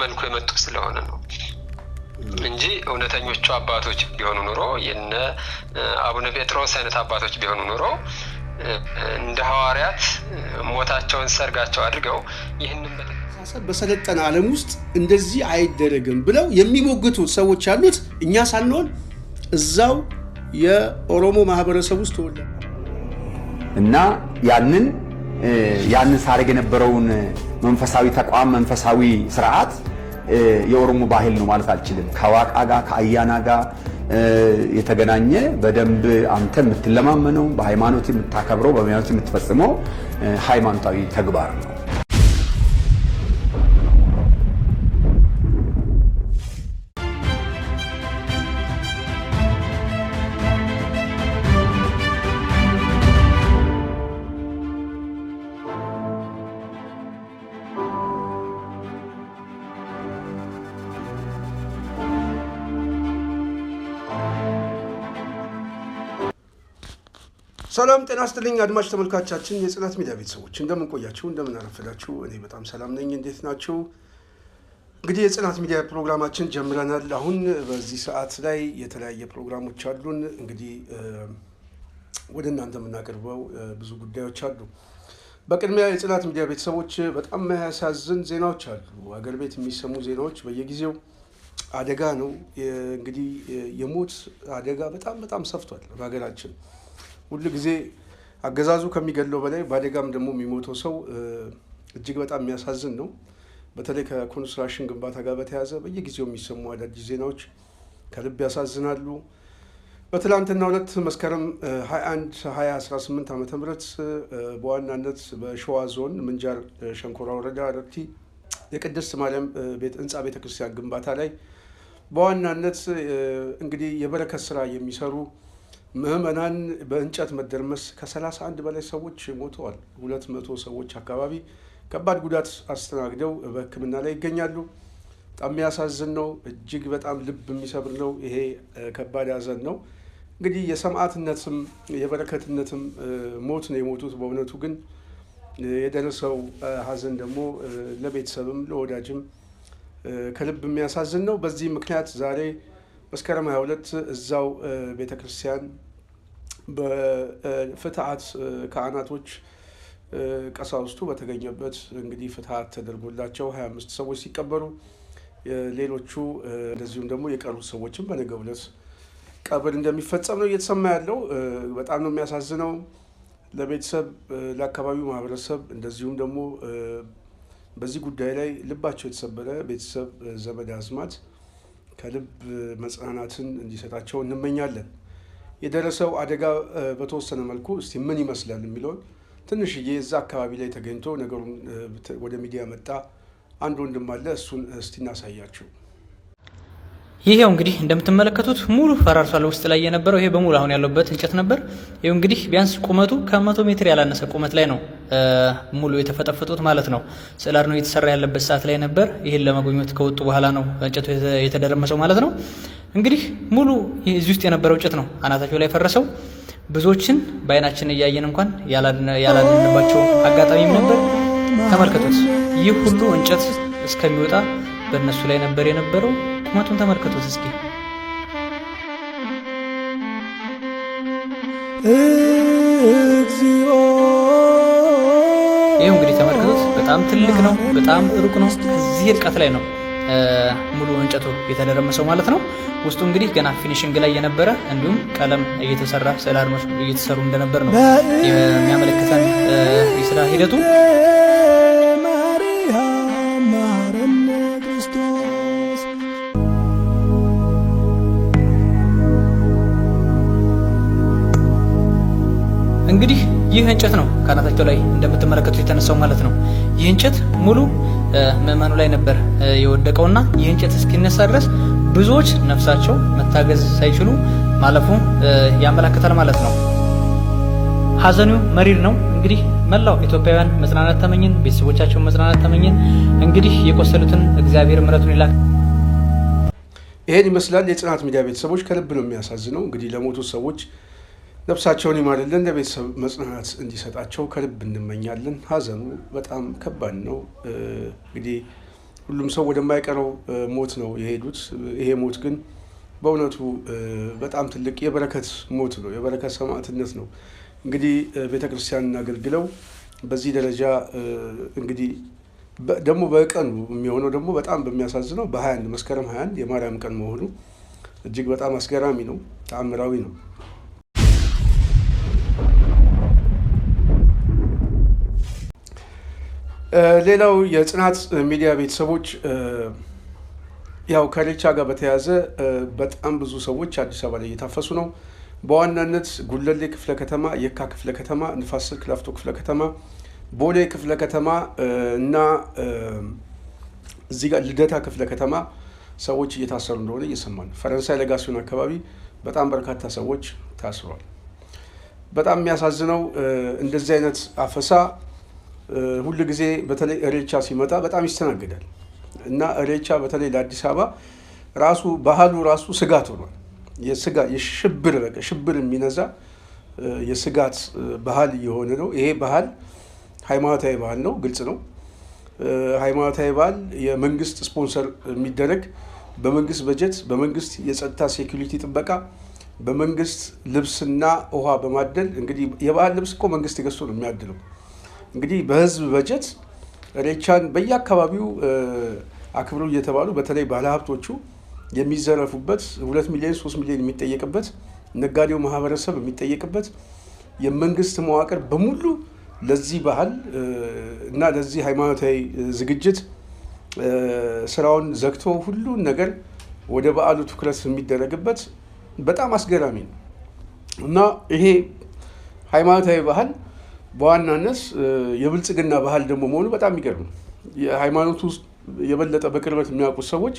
መልኩ የመጡ ስለሆነ ነው እንጂ እውነተኞቹ አባቶች ቢሆኑ ኖሮ የነ አቡነ ጴጥሮስ አይነት አባቶች ቢሆኑ ኖሮ እንደ ሐዋርያት ሞታቸውን ሰርጋቸው አድርገው ይህንን በሰለጠነ ዓለም ውስጥ እንደዚህ አይደረግም ብለው የሚሞግቱ ሰዎች ያሉት እኛ ሳንሆን እዛው የኦሮሞ ማህበረሰብ ውስጥ ተወለደ እና ያንን ሳረግ የነበረውን መንፈሳዊ ተቋም መንፈሳዊ ስርዓት የኦሮሞ ባህል ነው ማለት አልችልም። ከዋቃ ጋር ከአያና ጋር የተገናኘ በደንብ አንተ የምትለማመነው በሃይማኖት የምታከብረው በሃይማኖት የምትፈጽመው ሃይማኖታዊ ተግባር ነው። ሰላም ጤና ይስጥልኝ አድማጭ ተመልካቾቻችን የጽናት ሚዲያ ቤተሰቦች እንደምን ቆያችሁ እንደምን አረፈዳችሁ እኔ በጣም ሰላም ነኝ እንዴት ናችሁ እንግዲህ የጽናት ሚዲያ ፕሮግራማችን ጀምረናል አሁን በዚህ ሰዓት ላይ የተለያየ ፕሮግራሞች አሉን እንግዲህ ወደ እናንተ የምናቀርበው ብዙ ጉዳዮች አሉ በቅድሚያ የጽናት ሚዲያ ቤተሰቦች በጣም የሚያሳዝን ዜናዎች አሉ አገር ቤት የሚሰሙ ዜናዎች በየጊዜው አደጋ ነው እንግዲህ የሞት አደጋ በጣም ሰፍቷል በሀገራችን ሁሉ ጊዜ አገዛዙ ከሚገለው በላይ ባደጋም ደግሞ የሚሞተው ሰው እጅግ በጣም የሚያሳዝን ነው በተለይ ከኮንስትራክሽን ግንባታ ጋር በተያያዘ በየጊዜው የሚሰሙ አዳዲስ ዜናዎች ከልብ ያሳዝናሉ በትላንትናው ዕለት መስከረም 21 2018 ዓ.ም በዋናነት በሸዋ ዞን ምንጃር ሸንኮራ ወረዳ አረርቲ የቅድስት ማርያም ህንጻ ቤተክርስቲያን ግንባታ ላይ በዋናነት እንግዲህ የበረከት ስራ የሚሰሩ ምዕመናን በእንጨት መደርመስ ከ31 በላይ ሰዎች ሞተዋል 200 ሰዎች አካባቢ ከባድ ጉዳት አስተናግደው በሕክምና ላይ ይገኛሉ በጣም የሚያሳዝን ነው እጅግ በጣም ልብ የሚሰብር ነው ይሄ ከባድ ሐዘን ነው እንግዲህ የሰማዕትነትም የበረከትነትም ሞት ነው የሞቱት በእውነቱ ግን የደረሰው ሐዘን ደግሞ ለቤተሰብም ለወዳጅም ከልብ የሚያሳዝን ነው በዚህ ምክንያት ዛሬ መስከረም 22 እዛው ቤተክርስቲያን በፍትሐት ካህናቶች ቀሳውስቱ በተገኘበት እንግዲህ ፍትሐት ተደርጎላቸው 25 ሰዎች ሲቀበሩ ሌሎቹ እንደዚሁም ደግሞ የቀሩት ሰዎችም በነገው ዕለት ቀብር እንደሚፈጸም ነው እየተሰማ ያለው በጣም ነው የሚያሳዝነው ለቤተሰብ ለአካባቢው ማህበረሰብ እንደዚሁም ደግሞ በዚህ ጉዳይ ላይ ልባቸው የተሰበረ ቤተሰብ ዘመድ አዝማት ከልብ መጽናናትን እንዲሰጣቸው እንመኛለን የደረሰው አደጋ በተወሰነ መልኩ እስቲ ምን ይመስላል የሚለው ትንሽዬ እዛ አካባቢ ላይ ተገኝቶ ነገሩን ወደ ሚዲያ መጣ አንድ ወንድም አለ እሱን እስቲ እናሳያችሁ ይሄው እንግዲህ እንደምትመለከቱት ሙሉ ፈራርሷል ውስጥ ላይ የነበረው ይሄ በሙሉ አሁን ያለበት እንጨት ነበር ይሄው እንግዲህ ቢያንስ ቁመቱ ከ100 ሜትር ያላነሰ ቁመት ላይ ነው ሙሉ የተፈጠፈጡት ማለት ነው ስላር ነው የተሰራ ያለበት ሰዓት ላይ ነበር ይሄን ለማግኘት ከወጡ በኋላ ነው እንጨቱ የተደረመሰው ማለት ነው እንግዲህ ሙሉ እዚህ ውስጥ የነበረው እንጨት ነው አናታቸው ላይ ፈረሰው ብዙዎችን በአይናችን እያየን እንኳን ያላልንባቸው አጋጣሚም ነበር ተመልከቱት ይህ ሁሉ እንጨት እስከሚወጣ በእነሱ ላይ ነበር የነበረው ቁመቱን ተመልከቱት እስኪ ይሄው እንግዲህ ተመልከቱት በጣም ትልቅ ነው በጣም ሩቅ ነው እዚህ ርቀት ላይ ነው ሙሉ እንጨቱ የተደረመሰው ማለት ነው ውስጡ እንግዲህ ገና ፊኒሺንግ ላይ የነበረ እንዲሁም ቀለም እየተሰራ ሰላርሞች እየተሰሩ እንደነበር ነው የሚያመለክተን የስራ ሂደቱ እንግዲህ ይህ እንጨት ነው ካናታቸው ላይ እንደምትመለከቱት የተነሳው ማለት ነው ይህ እንጨት ሙሉ ምዕመኑ ላይ ነበር የወደቀውና ይህ እንጨት እስኪነሳ ድረስ ብዙዎች ነፍሳቸው መታገዝ ሳይችሉ ማለፉ ያመለክታል ማለት ነው ሐዘኑ መሪር ነው እንግዲህ መላው ኢትዮጵያውያን መጽናናት ተመኝን ቤተሰቦቻቸው መጽናናት ተመኝን እንግዲህ የቆሰሉትን እግዚአብሔር ምሕረቱን ይላክ ይሄን ይመስላል የጽናት ሚዲያ ቤተሰቦች ከልብ ነው የሚያሳዝነው እንግዲህ ለሞቱ ሰዎች ነፍሳቸውን ይማርልን ለቤተሰብ መጽናናት እንዲሰጣቸው ከልብ እንመኛለን ሐዘኑ በጣም ከባድ ነው እንግዲህ ሁሉም ሰው ወደማይቀረው ሞት ነው የሄዱት። ይሄ ሞት ግን በእውነቱ በጣም ትልቅ የበረከት ሞት ነው፣ የበረከት ሰማዕትነት ነው። እንግዲህ ቤተክርስቲያንን አገልግለው በዚህ ደረጃ እንግዲህ ደግሞ በቀኑ የሚሆነው ደግሞ በጣም በሚያሳዝነው በ21 መስከረም 21 የማርያም ቀን መሆኑ እጅግ በጣም አስገራሚ ነው፣ ተአምራዊ ነው። ሌላው የጽናት ሚዲያ ቤተሰቦች ያው ከኢሬቻ ጋር በተያያዘ በጣም ብዙ ሰዎች አዲስ አበባ ላይ እየታፈሱ ነው። በዋናነት ጉለሌ ክፍለ ከተማ፣ የካ ክፍለ ከተማ፣ ንፋስ ስልክ ላፍቶ ክፍለ ከተማ፣ ቦሌ ክፍለ ከተማ እና እዚህ ጋር ልደታ ክፍለ ከተማ ሰዎች እየታሰሩ እንደሆነ እየሰማን ነው። ፈረንሳይ ለጋሲዮን አካባቢ በጣም በርካታ ሰዎች ታስረዋል። በጣም የሚያሳዝነው እንደዚህ አይነት አፈሳ ሁሉ ጊዜ በተለይ ኢሬቻ ሲመጣ በጣም ይስተናገዳል እና ኢሬቻ በተለይ ለአዲስ አበባ ራሱ ባህሉ ራሱ ስጋት ሆኗል። ሽብር የሚነዛ የስጋት ባህል እየሆነ ነው። ይሄ ባህል ሃይማኖታዊ ባህል ነው፣ ግልጽ ነው። ሃይማኖታዊ ባህል የመንግስት ስፖንሰር የሚደረግ በመንግስት በጀት፣ በመንግስት የጸጥታ ሴኩሪቲ ጥበቃ፣ በመንግስት ልብስና ውሃ በማደል እንግዲህ የባህል ልብስ እኮ መንግስት ገዝቶ ነው የሚያድለው። እንግዲህ በህዝብ በጀት ኢሬቻን በየአካባቢው አክብሩ እየተባሉ በተለይ ባለሀብቶቹ የሚዘረፉበት 2 ሚሊዮን 3 ሚሊዮን የሚጠየቅበት፣ ነጋዴው ማህበረሰብ የሚጠየቅበት፣ የመንግስት መዋቅር በሙሉ ለዚህ ባህል እና ለዚህ ሃይማኖታዊ ዝግጅት ስራውን ዘግቶ ሁሉን ነገር ወደ በዓሉ ትኩረት የሚደረግበት በጣም አስገራሚ ነው እና ይሄ ሃይማኖታዊ ባህል በዋናነት የብልጽግና ባህል ደግሞ መሆኑ በጣም የሚገርም ነው። የሃይማኖቱ የበለጠ በቅርበት የሚያውቁት ሰዎች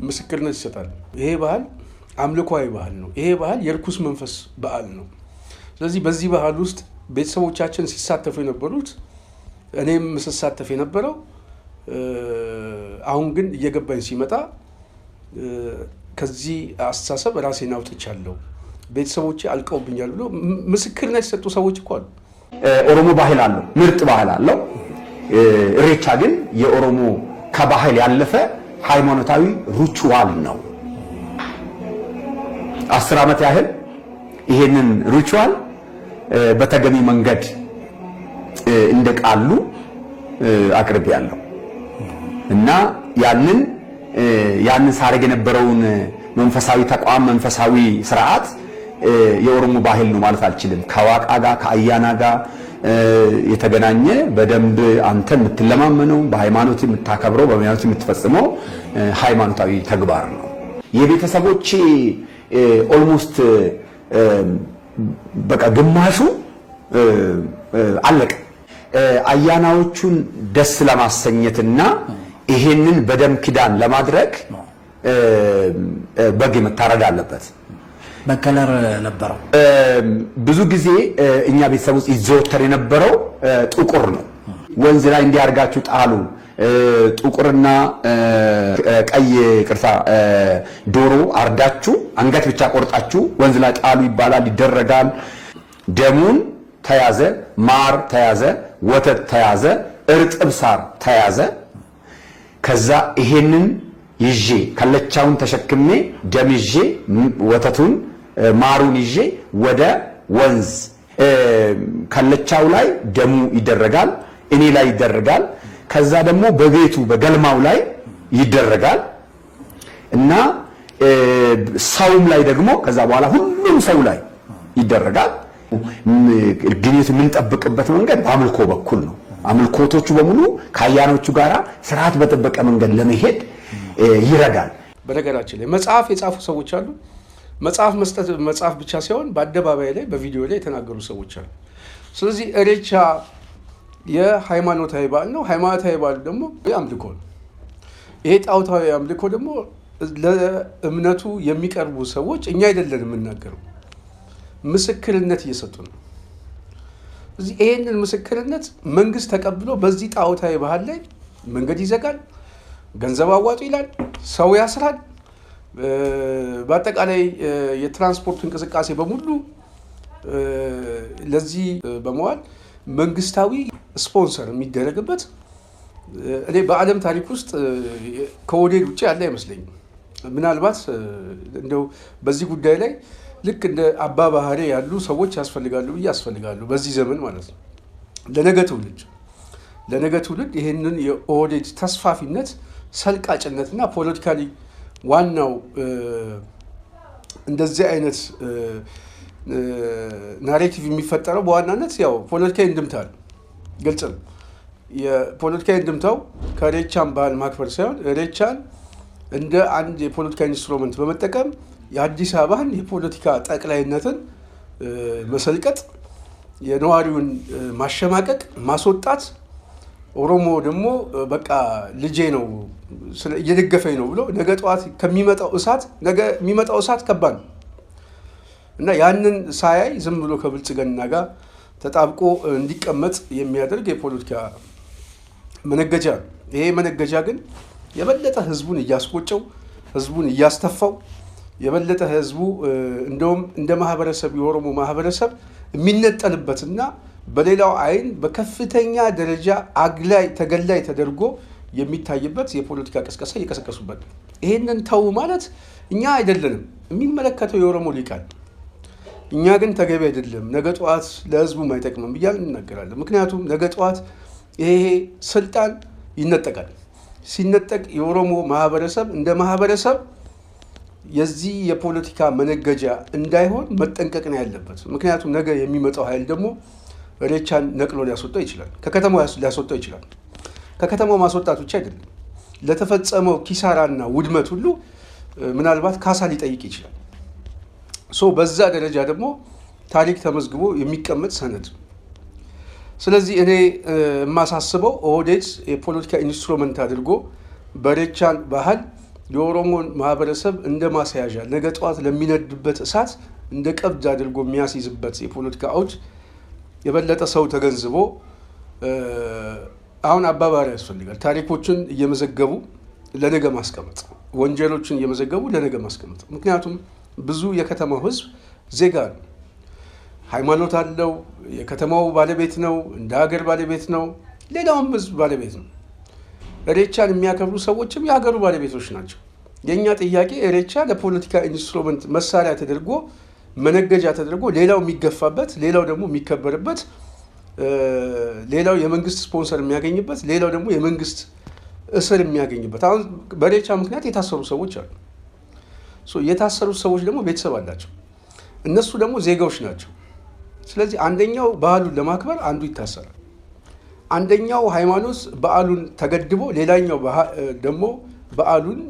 ምስክርነት ይሰጣሉ። ይሄ ባህል አምልኮዊ ባህል ነው። ይሄ ባህል የርኩስ መንፈስ በዓል ነው። ስለዚህ በዚህ ባህል ውስጥ ቤተሰቦቻችን ሲሳተፉ የነበሩት፣ እኔም ስሳተፍ የነበረው፣ አሁን ግን እየገባኝ ሲመጣ ከዚህ አስተሳሰብ ራሴን አውጥቻለሁ፣ ቤተሰቦቼ አልቀውብኛል ብሎ ምስክርነት የሰጡ ሰዎች እኮ አሉ። ኦሮሞ ባህል አለው፣ ምርጥ ባህል አለው። ኢሬቻ ግን የኦሮሞ ከባህል ያለፈ ሃይማኖታዊ ሪቹዋል ነው። 10 ዓመት ያህል ይሄንን ሪቹዋል በተገቢ መንገድ እንደቃሉ አቅርቤያለሁ እና ያንን ሳረግ የነበረውን መንፈሳዊ ተቋም መንፈሳዊ ስርዓት የኦሮሞ ባህል ነው ማለት አልችልም። ከዋቃ ጋር ከአያና ጋር የተገናኘ በደንብ አንተ የምትለማመነው በሃይማኖት የምታከብረው በሃይማኖት የምትፈጽመው ሃይማኖታዊ ተግባር ነው። የቤተሰቦቼ ኦልሞስት በቃ ግማሹ አለቀ። አያናዎቹን ደስ ለማሰኘትና ይሄንን በደም ኪዳን ለማድረግ በግ መታረድ አለበት። መከለር ነበረው። ብዙ ጊዜ እኛ ቤተሰብ ውስጥ ይዘወተር የነበረው ጥቁር ነው። ወንዝ ላይ እንዲያርጋችሁ ጣሉ። ጥቁርና ቀይ ቅርታ ዶሮ አርዳችሁ አንገት ብቻ ቆርጣችሁ ወንዝ ላይ ጣሉ ይባላል፣ ይደረጋል። ደሙን ተያዘ፣ ማር ተያዘ፣ ወተት ተያዘ፣ እርጥብ ሳር ተያዘ። ከዛ ይሄንን ይዤ ከለቻውን ተሸክሜ ደም ይዤ ወተቱን ማሩን ይዤ ወደ ወንዝ ከለቻው ላይ ደሙ ይደረጋል፣ እኔ ላይ ይደረጋል። ከዛ ደግሞ በቤቱ በገልማው ላይ ይደረጋል እና ሰውም ላይ ደግሞ ከዛ በኋላ ሁሉም ሰው ላይ ይደረጋል። ግንኙነት የምንጠብቅበት መንገድ በአምልኮ በኩል ነው። አምልኮቶቹ በሙሉ ከአያኖቹ ጋር ስርዓት በጠበቀ መንገድ ለመሄድ ይረዳል። በነገራችን ላይ መጽሐፍ የጻፉ ሰዎች አሉ። መጽሐፍ መስጠት መጽሐፍ ብቻ ሳይሆን በአደባባይ ላይ በቪዲዮ ላይ የተናገሩ ሰዎች አሉ። ስለዚህ ኢሬቻ የሃይማኖታዊ በዓል ነው። ሃይማኖታዊ በዓል ደግሞ አምልኮ ነው። ይሄ ጣዖታዊ አምልኮ ደግሞ ለእምነቱ የሚቀርቡ ሰዎች እኛ አይደለንም የምናገረው፣ ምስክርነት እየሰጡ ነው። ስለዚህ ይሄንን ምስክርነት መንግስት ተቀብሎ በዚህ ጣዖታዊ ባህል ላይ መንገድ ይዘጋል፣ ገንዘብ አዋጡ ይላል፣ ሰው ያስራል። በአጠቃላይ የትራንስፖርት እንቅስቃሴ በሙሉ ለዚህ በመዋል መንግስታዊ ስፖንሰር የሚደረግበት እኔ በዓለም ታሪክ ውስጥ ከኦህዴድ ውጭ ያለ አይመስለኝም። ምናልባት እንደው በዚህ ጉዳይ ላይ ልክ እንደ አባ ባህሪ ያሉ ሰዎች ያስፈልጋሉ በዚህ ዘመን ማለት ነው። ለነገ ትውልድ ይህንን የኦህዴድ ተስፋፊነት፣ ሰልቃጭነትና ፖለቲካሊ ዋናው እንደዚህ አይነት ናሬቲቭ የሚፈጠረው በዋናነት ያው ፖለቲካዊ እንድምታ ነው። ግልጽ ነው። የፖለቲካዊ እንድምታው ከኢሬቻን ባህል ማክበር ሳይሆን ኢሬቻን እንደ አንድ የፖለቲካ ኢንስትሩመንት በመጠቀም የአዲስ አበባን የፖለቲካ ጠቅላይነትን መሰልቀጥ፣ የነዋሪውን ማሸማቀቅ፣ ማስወጣት፣ ኦሮሞ ደግሞ በቃ ልጄ ነው እየደገፈኝ ነው ብሎ ነገ ጠዋት የሚመጣው እሳት ከባድ ነው እና ያንን ሳያይ ዝም ብሎ ከብልጽግና ጋር ተጣብቆ እንዲቀመጥ የሚያደርግ የፖለቲካ መነገጃ ነው። ይሄ መነገጃ ግን የበለጠ ህዝቡን እያስቆጨው፣ ህዝቡን እያስተፋው፣ የበለጠ ህዝቡ እንደውም እንደ ማህበረሰብ የኦሮሞ ማህበረሰብ የሚነጠልበትና በሌላው አይን በከፍተኛ ደረጃ አግላይ ተገላይ ተደርጎ የሚታይበት የፖለቲካ ቅስቀሳ እየቀሰቀሱበት ነው። ይሄንን ተው ማለት እኛ አይደለንም የሚመለከተው የኦሮሞ ሊቃን፣ እኛ ግን ተገቢ አይደለም፣ ነገ ጠዋት ለህዝቡም አይጠቅምም እያልን እንናገራለን። ምክንያቱም ነገ ጠዋት ይሄ ስልጣን ይነጠቃል። ሲነጠቅ የኦሮሞ ማህበረሰብ እንደ ማህበረሰብ የዚህ የፖለቲካ መነገጃ እንዳይሆን መጠንቀቅ ነው ያለበት። ምክንያቱም ነገ የሚመጣው ኃይል ደግሞ ኢሬቻን ነቅሎ ሊያስወጣው ይችላል፣ ከከተማው ሊያስወጣው ይችላል። ከከተማው ማስወጣት ብቻ አይደለም፣ ለተፈጸመው ኪሳራና ውድመት ሁሉ ምናልባት ካሳ ሊጠይቅ ይችላል። በዛ ደረጃ ደግሞ ታሪክ ተመዝግቦ የሚቀመጥ ሰነድ። ስለዚህ እኔ የማሳስበው ኦህዴድ የፖለቲካ ኢንስትሩመንት አድርጎ በኢሬቻን ባህል የኦሮሞን ማህበረሰብ እንደ ማስያዣ ነገ ጠዋት ለሚነድበት እሳት እንደ ቀብድ አድርጎ የሚያስይዝበት የፖለቲካ አውድ የበለጠ ሰው ተገንዝቦ አሁን አባባሪ ያስፈልጋል። ታሪኮችን እየመዘገቡ ለነገ ማስቀመጥ፣ ወንጀሎችን እየመዘገቡ ለነገ ማስቀመጥ። ምክንያቱም ብዙ የከተማው ህዝብ ዜጋ ነው፣ ሃይማኖት አለው፣ የከተማው ባለቤት ነው፣ እንደ ሀገር ባለቤት ነው፣ ሌላውም ህዝብ ባለቤት ነው። ኢሬቻን የሚያከብሩ ሰዎችም የሀገሩ ባለቤቶች ናቸው። የእኛ ጥያቄ ኢሬቻ ለፖለቲካ ኢንስትሩመንት መሳሪያ ተደርጎ መነገጃ ተደርጎ ሌላው የሚገፋበት፣ ሌላው ደግሞ የሚከበርበት፣ ሌላው የመንግስት ስፖንሰር የሚያገኝበት፣ ሌላው ደግሞ የመንግስት እስር የሚያገኝበት። አሁን በኢሬቻ ምክንያት የታሰሩ ሰዎች አሉ። የታሰሩት ሰዎች ደግሞ ቤተሰብ አላቸው፣ እነሱ ደግሞ ዜጋዎች ናቸው። ስለዚህ አንደኛው ባህሉን ለማክበር አንዱ ይታሰራል። አንደኛው ሃይማኖት በዓሉን ተገድቦ ሌላኛው ደግሞ በዓሉን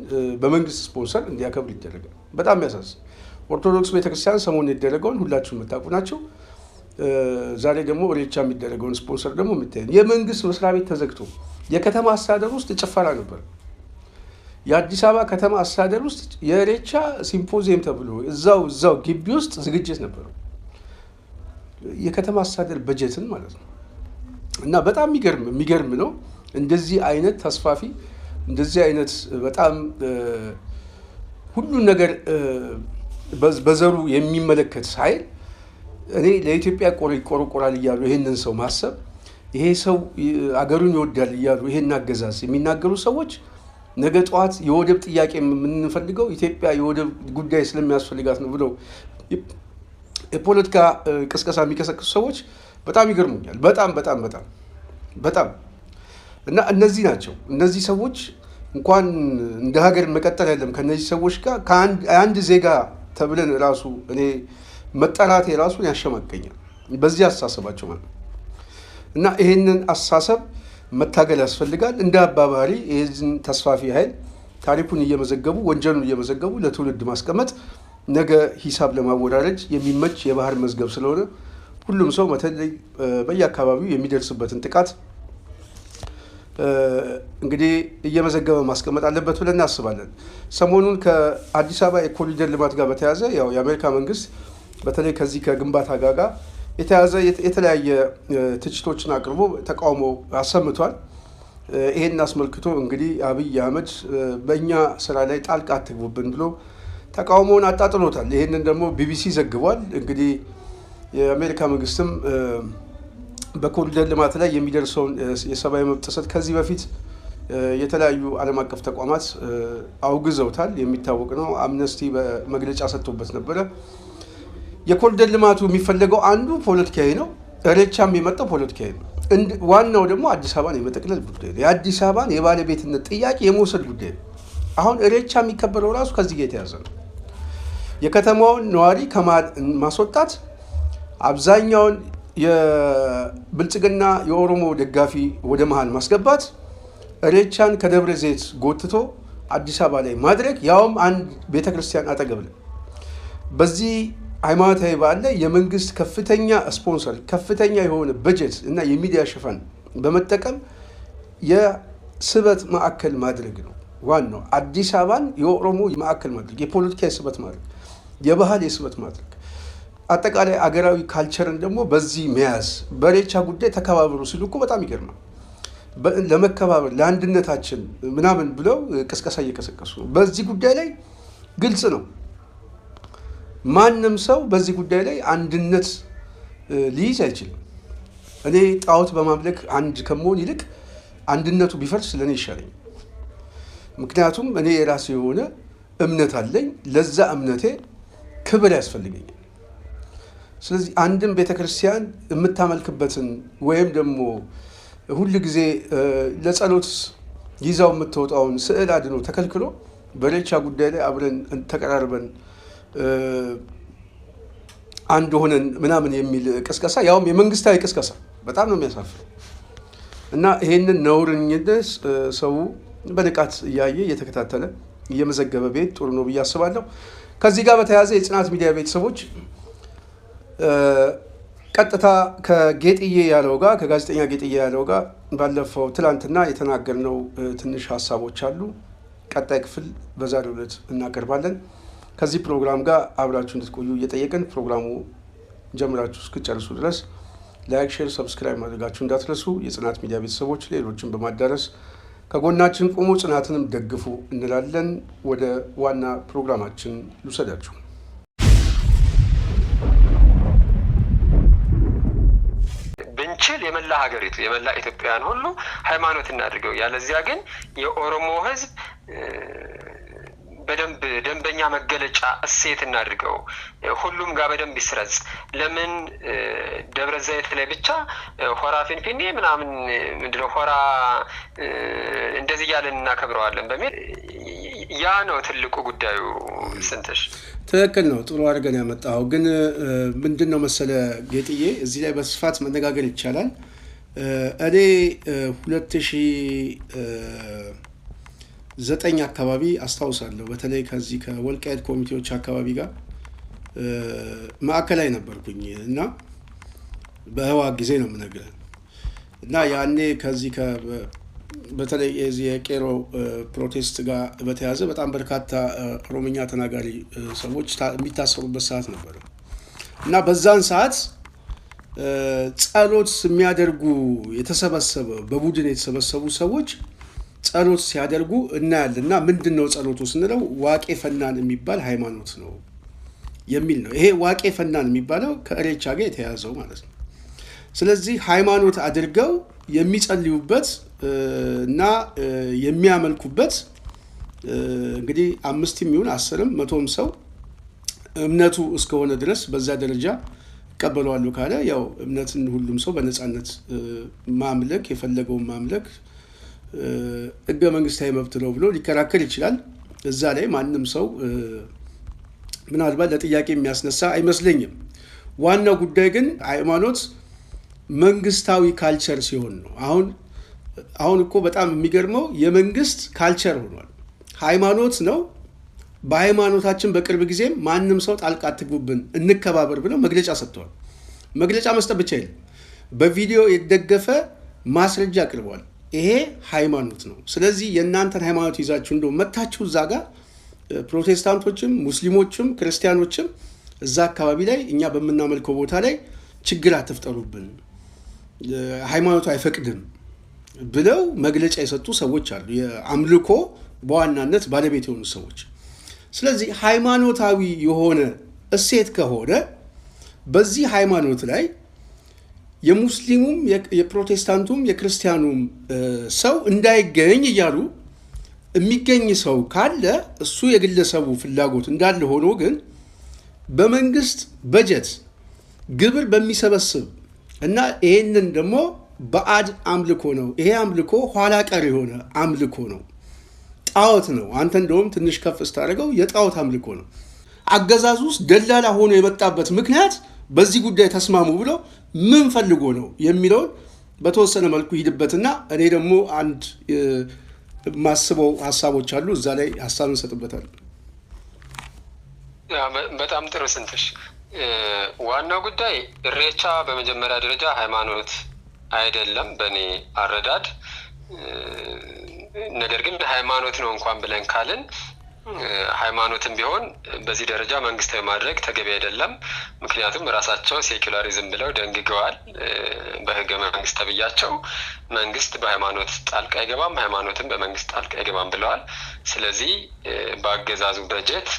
በመንግስት ስፖንሰር እንዲያከብር ይደረጋል። በጣም ያሳዝን። ኦርቶዶክስ ቤተክርስቲያን ሰሞኑን የደረገውን ሁላችሁም የምታውቁ ናቸው። ዛሬ ደግሞ ኢሬቻ የሚደረገውን ስፖንሰር ደግሞ የምታዩ የመንግስት መስሪያ ቤት ተዘግቶ የከተማ አስተዳደር ውስጥ ጭፈራ ነበር። የአዲስ አበባ ከተማ አስተዳደር ውስጥ የኢሬቻ ሲምፖዚየም ተብሎ እዛው ግቢ ውስጥ ዝግጅት ነበረው፣ የከተማ አስተዳደር በጀትን ማለት ነው። እና በጣም የሚገርም ነው። እንደዚህ አይነት ተስፋፊ፣ እንደዚህ አይነት በጣም ሁሉን ነገር በዘሩ የሚመለከት ኃይል እኔ ለኢትዮጵያ ይቆረቆራል እያሉ ይሄንን ሰው ማሰብ፣ ይሄ ሰው አገሩን ይወዳል እያሉ ይሄን አገዛዝ የሚናገሩ ሰዎች ነገ ጠዋት የወደብ ጥያቄ የምንፈልገው ኢትዮጵያ የወደብ ጉዳይ ስለሚያስፈልጋት ነው ብለው የፖለቲካ ቅስቀሳ የሚቀሰቅሱ ሰዎች በጣም ይገርሙኛል። በጣም እና እነዚህ ናቸው። እነዚህ ሰዎች እንኳን እንደ ሀገር መቀጠል ያለም ከነዚህ ሰዎች ጋር ከአንድ ዜጋ ተብለን ራሱ እኔ መጠራቴ ራሱን ያሸማቀኛል፣ በዚህ አስተሳሰባቸው ማለት ነው። እና ይህንን አስተሳሰብ መታገል ያስፈልጋል። እንደ አባባሪ ይህን ተስፋፊ ኃይል ታሪኩን እየመዘገቡ ወንጀሉን እየመዘገቡ ለትውልድ ማስቀመጥ ነገ ሂሳብ ለማወራረድ የሚመች የባህር መዝገብ ስለሆነ ሁሉም ሰው በተለይ በየአካባቢው የሚደርስበትን ጥቃት እንግዲህ እየመዘገበ ማስቀመጥ አለበት ብለን እናስባለን። ሰሞኑን ከአዲስ አበባ የኮሪደር ልማት ጋር በተያያዘ ያው የአሜሪካ መንግስት በተለይ ከዚህ ከግንባታ ጋር የተያዘ የተለያየ ትችቶችን አቅርቦ ተቃውሞ አሰምቷል። ይሄን አስመልክቶ እንግዲህ አብይ አህመድ በእኛ ስራ ላይ ጣልቃ አትግቡብን ብሎ ተቃውሞውን አጣጥሎታል። ይሄንን ደግሞ ቢቢሲ ዘግቧል። እንግዲህ የአሜሪካ መንግስትም በኮሪደር ልማት ላይ የሚደርሰውን የሰብአዊ መብት ጥሰት ከዚህ በፊት የተለያዩ ዓለም አቀፍ ተቋማት አውግዘውታል። የሚታወቅ ነው። አምነስቲ በመግለጫ ሰጥቶበት ነበረ። የኮሪደር ልማቱ የሚፈለገው አንዱ ፖለቲካዊ ነው። ኢሬቻም የመጣው ፖለቲካዊ ነው። ዋናው ደግሞ አዲስ አበባን የመጠቅለል ጉዳይ ነው። የአዲስ አበባን የባለቤትነት ጥያቄ የመውሰድ ጉዳይ ነው። አሁን ኢሬቻ የሚከበረው ራሱ ከዚህ ጋር የተያዘ ነው። የከተማውን ነዋሪ ከማስወጣት አብዛኛውን የብልጽግና የኦሮሞ ደጋፊ ወደ መሃል ማስገባት፣ ኢሬቻን ከደብረ ዘይት ጎትቶ አዲስ አበባ ላይ ማድረግ፣ ያውም አንድ ቤተክርስቲያን አጠገብ ላይ በዚህ ሃይማኖታዊ በዓል ላይ የመንግስት ከፍተኛ ስፖንሰር ከፍተኛ የሆነ በጀት እና የሚዲያ ሽፋን በመጠቀም የስበት ማዕከል ማድረግ ነው። ዋናው አዲስ አበባን የኦሮሞ ማዕከል ማድረግ፣ የፖለቲካ የስበት ማድረግ፣ የባህል የስበት ማድረግ፣ አጠቃላይ አገራዊ ካልቸርን ደግሞ በዚህ መያዝ። በኢሬቻ ጉዳይ ተከባበሩ ሲሉ እኮ በጣም ይገርማል። ለመከባበር ለአንድነታችን ምናምን ብለው ቅስቀሳ እየቀሰቀሱ ነው። በዚህ ጉዳይ ላይ ግልጽ ነው። ማንም ሰው በዚህ ጉዳይ ላይ አንድነት ሊይዝ አይችልም። እኔ ጣዖት በማምለክ አንድ ከመሆን ይልቅ አንድነቱ ቢፈርስ ለእኔ ይሻለኝ። ምክንያቱም እኔ የራሴ የሆነ እምነት አለኝ። ለዛ እምነቴ ክብር ያስፈልገኛል። ስለዚህ አንድም ቤተክርስቲያን የምታመልክበትን ወይም ደግሞ ሁል ጊዜ ለጸሎት ይዛው የምትወጣውን ስዕል አድኖ ተከልክሎ በኢሬቻ ጉዳይ ላይ አብረን ተቀራርበን አንድ ሆነን ምናምን የሚል ቅስቀሳ፣ ያውም የመንግስታዊ ቅስቀሳ በጣም ነው የሚያሳፍረው። እና ይሄንን ነውረኝነት ሰው በንቃት እያየ እየተከታተለ እየመዘገበ ቤት ጥሩ ነው ብዬ አስባለሁ። ከዚህ ጋር በተያያዘ የጽናት ሚዲያ ቤተሰቦች ቀጥታ ከጌጥዬ ያለው ጋር ከጋዜጠኛ ጌጥዬ ያለው ጋር ባለፈው ትላንትና የተናገርነው ትንሽ ሀሳቦች አሉ። ቀጣይ ክፍል በዛሬው ዕለት እናቀርባለን። ከዚህ ፕሮግራም ጋር አብራችሁ እንድትቆዩ እየጠየቅን ፕሮግራሙ ጀምራችሁ እስክጨርሱ ድረስ ላይክ፣ ሼር፣ ሰብስክራይብ ማድረጋችሁ እንዳትረሱ። የጽናት ሚዲያ ቤተሰቦች ሌሎችን በማዳረስ ከጎናችን ቁሙ፣ ጽናትንም ደግፉ እንላለን። ወደ ዋና ፕሮግራማችን ልውሰዳችሁ። ብንችል የመላ ሀገሪቱ የመላ ኢትዮጵያውያን ሁሉ ሃይማኖት እናድርገው። ያለዚያ ግን የኦሮሞ ሕዝብ በደንብ ደንበኛ መገለጫ እሴት እናድርገው። ሁሉም ጋር በደንብ ይስረጽ። ለምን ደብረ ዘይት ላይ ብቻ ሆራ ፊንፊኔ ምናምን ምንድነው ሆራ እንደዚህ እያለን እናከብረዋለን በሚል ያ ነው ትልቁ ጉዳዩ። ስንትሽ ትክክል ነው። ጥሩ አድርገን ያመጣው። ግን ምንድን ነው መሰለ ጌጥዬ፣ እዚህ ላይ በስፋት መነጋገር ይቻላል። እኔ 2009 አካባቢ አስታውሳለሁ። በተለይ ከዚህ ከወልቃይት ኮሚቴዎች አካባቢ ጋር ማዕከላዊ ነበርኩኝ እና በህወሓት ጊዜ ነው የምነግርህ። እና ያኔ ከዚህ በተለይ የዚህ የቄሮ ፕሮቴስት ጋር በተያያዘ በጣም በርካታ ኦሮምኛ ተናጋሪ ሰዎች የሚታሰሩበት ሰዓት ነበረ እና በዛን ሰዓት ጸሎት የሚያደርጉ በቡድን የተሰበሰቡ ሰዎች ጸሎት ሲያደርጉ እናያለን። እና ምንድን ነው ጸሎቱ ስንለው ዋቄ ፈናን የሚባል ሃይማኖት ነው የሚል ነው። ይሄ ዋቄ ፈናን የሚባለው ከኢሬቻ ጋር የተያያዘው ማለት ነው። ስለዚህ ሃይማኖት አድርገው የሚጸልዩበት እና የሚያመልኩበት እንግዲህ 5 ይሁን 10 100 ሰው እምነቱ እስከሆነ ድረስ በዛ ደረጃ ይቀበለዋል ካለ ያው እምነትን ሁሉም ሰው በነፃነት ማምለክ የፈለገውን ማምለክ ህገ መንግስታዊ መብት ነው ብሎ ሊከራከር ይችላል። እዛ ላይ ማንም ሰው ምናልባት ለጥያቄ የሚያስነሳ አይመስለኝም። ዋናው ጉዳይ ግን ሃይማኖት መንግስታዊ ካልቸር ሲሆን ነው። አሁን እኮ በጣም የሚገርመው የመንግስት ካልቸር ሆኗል። ሃይማኖት ነው። በሃይማኖታችን በቅርብ ጊዜም ማንም ሰው ጣልቃ አትግቡብን እንከባበር ብለው መግለጫ ሰጥተዋል። መግለጫ መስጠት ብቻ አይደለም፣ በቪዲዮ የተደገፈ ማስረጃ አቅርበዋል። ይሄ ሃይማኖት ነው። ስለዚህ የእናንተን ሃይማኖት ይዛችሁ እንደው መታችሁ እዛ ጋር ፕሮቴስታንቶችም ሙስሊሞችም ክርስቲያኖችም እዛ አካባቢ ላይ እኛ በምናመልከው ቦታ ላይ ችግር አትፍጠሩብን፣ ሃይማኖቱ አይፈቅድም ብለው መግለጫ የሰጡ ሰዎች አሉ። የአምልኮ በዋናነት ባለቤት የሆኑ ሰዎች። ስለዚህ ሃይማኖታዊ የሆነ እሴት ከሆነ በዚህ ሃይማኖት ላይ የሙስሊሙም የፕሮቴስታንቱም የክርስቲያኑም ሰው እንዳይገኝ እያሉ የሚገኝ ሰው ካለ እሱ የግለሰቡ ፍላጎት እንዳለ ሆኖ ግን በመንግስት በጀት ግብር በሚሰበስብ እና ይሄንን ደግሞ ባዕድ አምልኮ ነው። ይሄ አምልኮ ኋላ ቀር የሆነ አምልኮ ነው፣ ጣዖት ነው። አንተ እንደውም ትንሽ ከፍ ስታደርገው የጣዖት አምልኮ ነው። አገዛዙ ውስጥ ደላላ ሆኖ የመጣበት ምክንያት በዚህ ጉዳይ ተስማሙ ብለው ምን ፈልጎ ነው የሚለውን በተወሰነ መልኩ ሂድበትና እኔ ደግሞ አንድ ማስበው ሀሳቦች አሉ፣ እዛ ላይ ሀሳብ እንሰጥበታለን። በጣም ጥሩ ስንትሽ። ዋናው ጉዳይ ኢሬቻ በመጀመሪያ ደረጃ ሃይማኖት አይደለም በእኔ አረዳድ። ነገር ግን ሃይማኖት ነው እንኳን ብለን ካልን ሃይማኖትም ቢሆን በዚህ ደረጃ መንግስታዊ ማድረግ ተገቢ አይደለም። ምክንያቱም ራሳቸው ሴኩላሪዝም ብለው ደንግገዋል በህገ መንግስት ተብያቸው። መንግስት በሃይማኖት ጣልቃ አይገባም፣ ሃይማኖትም በመንግስት ጣልቃ አይገባም ብለዋል። ስለዚህ በአገዛዙ በጀት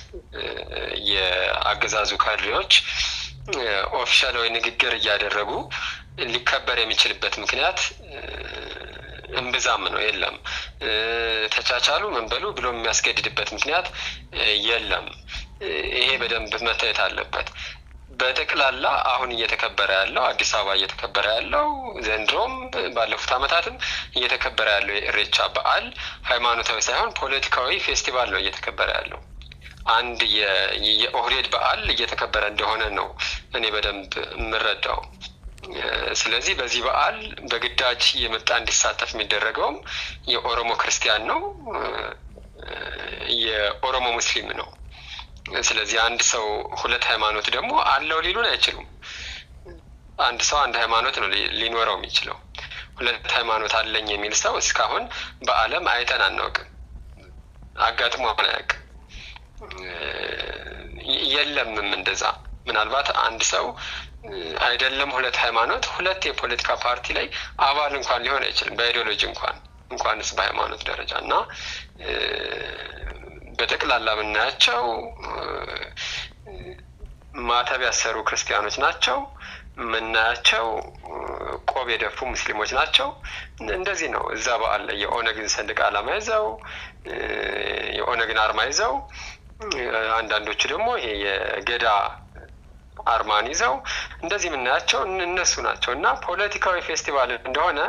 የአገዛዙ ካድሬዎች ኦፊሻላዊ ንግግር እያደረጉ ሊከበር የሚችልበት ምክንያት እምብዛም ነው የለም። ተቻቻሉ ምን በሉ ብሎ የሚያስገድድበት ምክንያት የለም። ይሄ በደንብ መታየት አለበት። በጠቅላላ አሁን እየተከበረ ያለው አዲስ አበባ እየተከበረ ያለው ዘንድሮም ባለፉት ዓመታትም እየተከበረ ያለው የኢሬቻ በዓል ሃይማኖታዊ ሳይሆን ፖለቲካዊ ፌስቲቫል ነው እየተከበረ ያለው። አንድ የኦህዴድ በዓል እየተከበረ እንደሆነ ነው እኔ በደንብ የምረዳው። ስለዚህ በዚህ በዓል በግዳጅ የመጣ እንዲሳተፍ የሚደረገውም የኦሮሞ ክርስቲያን ነው፣ የኦሮሞ ሙስሊም ነው። ስለዚህ አንድ ሰው ሁለት ሃይማኖት ደግሞ አለው ሊሉን አይችሉም። አንድ ሰው አንድ ሃይማኖት ነው ሊኖረው የሚችለው። ሁለት ሃይማኖት አለኝ የሚል ሰው እስካሁን በዓለም አይተን አናውቅም፣ አጋጥሞ አያውቅም፣ የለምም እንደዛ። ምናልባት አንድ ሰው አይደለም ሁለት ሃይማኖት ሁለት የፖለቲካ ፓርቲ ላይ አባል እንኳን ሊሆን አይችልም፣ በአይዲዮሎጂ እንኳንስ በሃይማኖት ደረጃ። እና በጠቅላላ የምናያቸው ማተብ ያሰሩ ክርስቲያኖች ናቸው፣ የምናያቸው ቆብ የደፉ ሙስሊሞች ናቸው። እንደዚህ ነው። እዛ በዓል ላይ የኦነግን ሰንደቅ ዓላማ ይዘው የኦነግን አርማ ይዘው፣ አንዳንዶቹ ደግሞ ይሄ የገዳ አርማን ይዘው እንደዚህ የምናያቸው እነሱ ናቸው። እና ፖለቲካዊ ፌስቲቫል እንደሆነ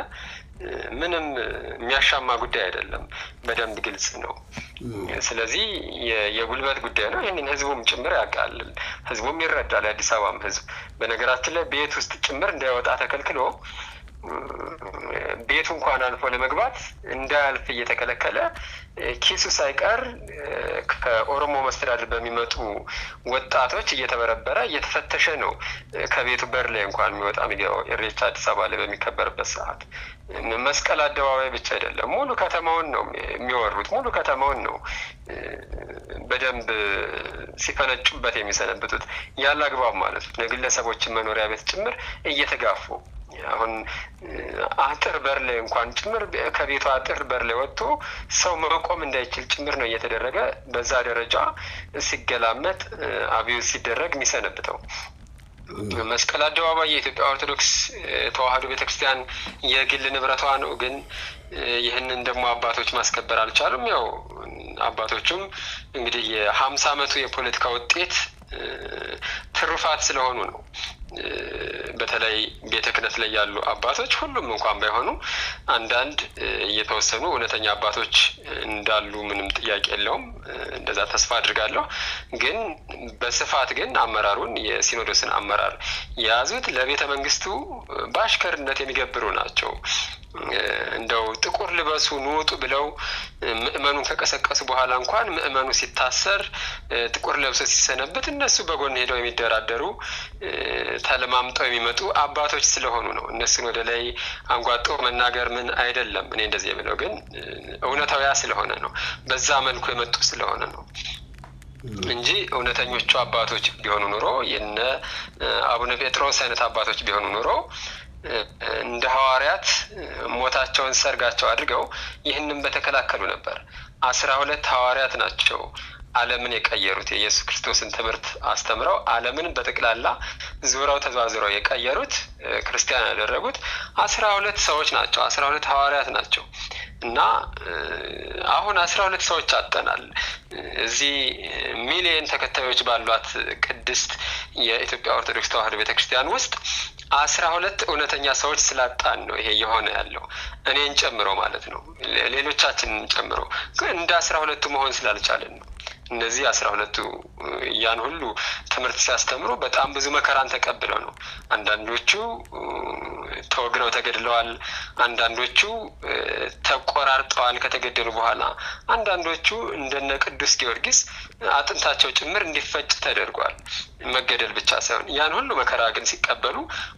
ምንም የሚያሻማ ጉዳይ አይደለም፣ በደንብ ግልጽ ነው። ስለዚህ የጉልበት ጉዳይ ነው። ይህንን ህዝቡም ጭምር ያውቃል፣ ህዝቡም ይረዳል። የአዲስ አበባም ህዝብ በነገራችን ላይ ቤት ውስጥ ጭምር እንዳይወጣ ተከልክሎ ቤቱ እንኳን አልፎ ለመግባት እንዳያልፍ እየተከለከለ ኪሱ ሳይቀር ከኦሮሞ መስተዳድር በሚመጡ ወጣቶች እየተበረበረ እየተፈተሸ ነው ከቤቱ በር ላይ እንኳን የሚወጣ ሚዲያው። ኢሬቻ አዲስ አበባ ላይ በሚከበርበት ሰዓት መስቀል አደባባይ ብቻ አይደለም፣ ሙሉ ከተማውን ነው የሚወሩት፣ ሙሉ ከተማውን ነው በደንብ ሲፈነጩበት የሚሰነብቱት ያለ አግባብ ማለት ነው። የግለሰቦችን መኖሪያ ቤት ጭምር እየተጋፉ አሁን አጥር በር ላይ እንኳን ጭምር ከቤቱ አጥር በር ላይ ወጥቶ ሰው መቆም እንዳይችል ጭምር ነው እየተደረገ በዛ ደረጃ ሲገላመጥ አብዮት ሲደረግ የሚሰነብተው። መስቀል አደባባይ የኢትዮጵያ ኦርቶዶክስ ተዋሕዶ ቤተክርስቲያን የግል ንብረቷ ነው። ግን ይህንን ደግሞ አባቶች ማስከበር አልቻሉም። ያው አባቶቹም እንግዲህ የ50 ዓመቱ የፖለቲካ ውጤት ትሩፋት ስለሆኑ ነው። በተለይ ቤተ ክህነት ላይ ያሉ አባቶች ሁሉም እንኳን ባይሆኑ አንዳንድ እየተወሰኑ እውነተኛ አባቶች እንዳሉ ምንም ጥያቄ የለውም። እንደዛ ተስፋ አድርጋለሁ። ግን በስፋት ግን አመራሩን የሲኖዶስን አመራር የያዙት ለቤተ መንግስቱ በአሽከርነት የሚገብሩ ናቸው። እንደው ጥቁር ልበሱ ንውጡ ብለው ምእመኑን ከቀሰቀሱ በኋላ እንኳን ምእመኑ ሲታሰር ጥቁር ለብሶ ሲሰነብት እነሱ በጎን ሄደው የሚደራደሩ ተለማምጠው የሚመጡ አባቶች ስለሆኑ ነው። እነሱን ወደ ላይ አንጓጦ መናገር ምን አይደለም። እኔ እንደዚህ የምለው ግን እውነታው ያ ስለሆነ ነው፣ በዛ መልኩ የመጡ ስለሆነ ነው እንጂ እውነተኞቹ አባቶች ቢሆኑ ኑሮ የነ አቡነ ጴጥሮስ አይነት አባቶች ቢሆኑ ኑሮ እንደ ሐዋርያት ሞታቸውን ሰርጋቸው አድርገው ይህንን በተከላከሉ ነበር። 12 ሐዋርያት ናቸው ዓለምን የቀየሩት የኢየሱስ ክርስቶስን ትምህርት አስተምረው ዓለምን በጠቅላላ ዙረው ተዟዙረው የቀየሩት ክርስቲያን ያደረጉት 12 ሰዎች ናቸው። 12 ሐዋርያት ናቸው። እና አሁን 12 ሰዎች አጠናል። እዚህ ሚሊዮን ተከታዮች ባሏት ቅድስት የኢትዮጵያ ኦርቶዶክስ ተዋሕዶ ቤተክርስቲያን ውስጥ 12 እውነተኛ ሰዎች ስላጣን ነው ይሄ የሆነ ያለው፣ እኔን ጨምሮ ማለት ነው፣ ሌሎቻችንን ጨምሮ እንደ 12ቱ መሆን ስላልቻለን ነው። እነዚህ 12ቱ ያን ሁሉ ትምህርት ሲያስተምሩ በጣም ብዙ መከራን ተቀብለው ነው። አንዳንዶቹ ተወግረው ተገድለዋል፣ አንዳንዶቹ ተቆራርጠዋል ከተገደሉ በኋላ፣ አንዳንዶቹ እንደነ ቅዱስ ጊዮርጊስ አጥንታቸው ጭምር እንዲፈጭ ተደርጓል። መገደል ብቻ ሳይሆን ያን ሁሉ መከራ ግን ሲቀበሉ